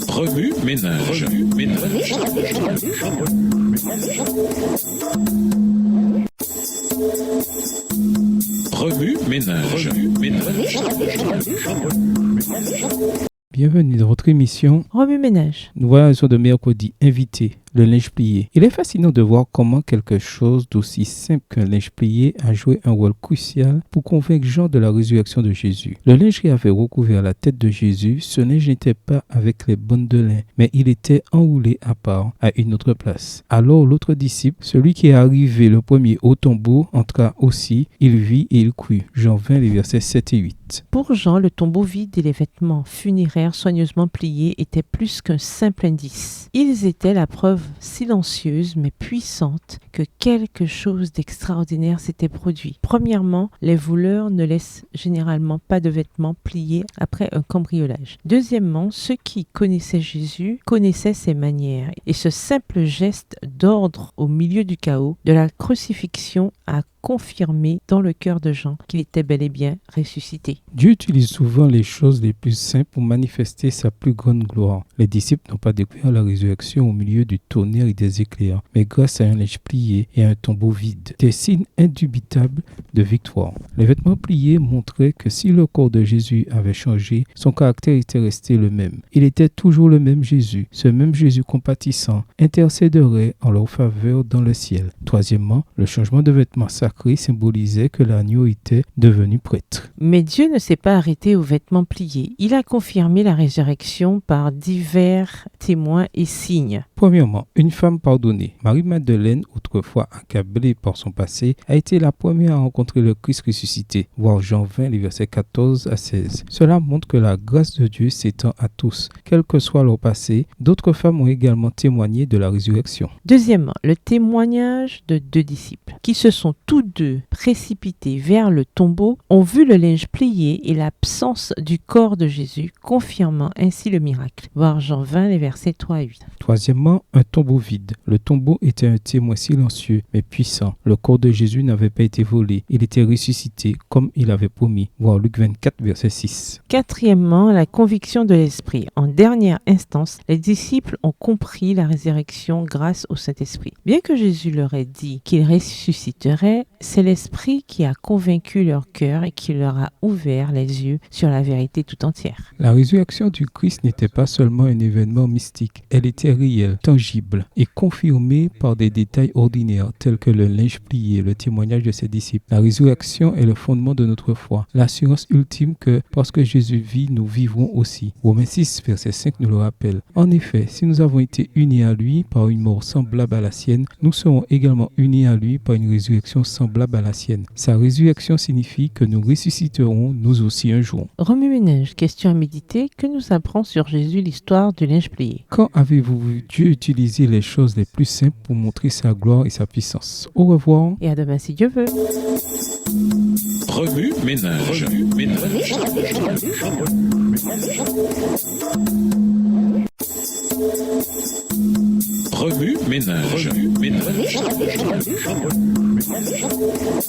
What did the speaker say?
Remue ménage. Remue ménage. Bienvenue dans votre émission Remue ménage. Nous voilà sur de mercredi invité, le linge plié. Il est fascinant de voir comment quelque chose d'aussi simple qu'un linge plié a joué un rôle crucial pour convaincre Jean de la résurrection de Jésus. Le linge qui avait recouvert la tête de Jésus, ce linge n'était pas avec les bandes de lin, mais il était enroulé à part, à une autre place. Alors l'autre disciple, celui qui est arrivé le premier au tombeau, entra aussi, il vit et il crut. Jean 20, les versets 7 et 8. Pour Jean, le tombeau vide et les vêtements funéraires soigneusement pliés étaient plus qu'un simple indice. Ils étaient la preuve silencieuse mais puissante que quelque chose d'extraordinaire s'était produit. Premièrement, les voleurs ne laissent généralement pas de vêtements pliés après un cambriolage. Deuxièmement, ceux qui connaissaient Jésus connaissaient ses manières et ce simple geste d'ordre au milieu du chaos de la crucifixion a confirmé dans le cœur de Jean qu'il était bel et bien ressuscité. Dieu utilise souvent les choses les plus simples pour manifester sa plus grande gloire. Les disciples n'ont pas découvert la résurrection au milieu du tonnerre et des éclairs, mais grâce à un linge plié et à un tombeau vide. Des signes indubitables de victoire. Les vêtements pliés montraient que si le corps de Jésus avait changé, son caractère était resté le même. Il était toujours le même Jésus. Ce même Jésus compatissant intercéderait en leur faveur dans le ciel. Troisièmement, le changement de vêtements sacrés symbolisait que l'agneau était devenu prêtre. Mais Dieu ne s'est pas arrêté aux vêtements pliés. Il a confirmé la résurrection par divers témoins et signes. Premièrement, une femme pardonnée. Marie-Madeleine, autrefois accablée par son passé, a été la première à rencontrer le Christ ressuscité. Voir Jean 20, les versets 14 à 16. Cela montre que la grâce de Dieu s'étend à tous, quel que soit leur passé. D'autres femmes ont également témoigné de la résurrection. Deuxièmement, le témoignage de deux disciples qui se sont tous deux précipités vers le tombeau ont vu le linge plié et l'absence du corps de Jésus, confirmant ainsi le miracle. Voir Jean 20, les versets 3 à 8. Troisièmement, un tombeau vide. Le tombeau était un témoin silencieux mais puissant. Le corps de Jésus n'avait pas été volé. Il était ressuscité comme il avait promis. Voir Luc 24, verset 6. Quatrièmement, la conviction de l'Esprit. En dernière instance, les disciples ont compris la résurrection grâce au Saint-Esprit. Bien que Jésus leur ait dit qu'il ressusciterait, c'est l'Esprit qui a convaincu leur cœur et qui leur a ouvert les yeux sur la vérité tout entière. La résurrection du Christ n'était pas seulement un événement mystique. Elle était réelle, tangible et confirmée par des détails ordinaires tels que le linge plié, le témoignage de ses disciples. La résurrection est le fondement de notre foi, l'assurance ultime que parce que Jésus vit, nous vivrons aussi. Romains 6, verset 5 nous le rappelle. En effet, si nous avons été unis à lui par une mort semblable à la sienne, nous serons également unis à lui par une résurrection semblable à la sienne. Sa résurrection signifie que nous ressusciterons nous aussi un jour. Remue ménage, question à méditer, que nous apprend sur Jésus l'histoire du linge plié. Quand avez-vous vu Dieu utiliser les choses les plus simples pour montrer sa gloire et sa puissance? Au revoir. Et à demain si Dieu veut. Remue ménage. Remue ménage.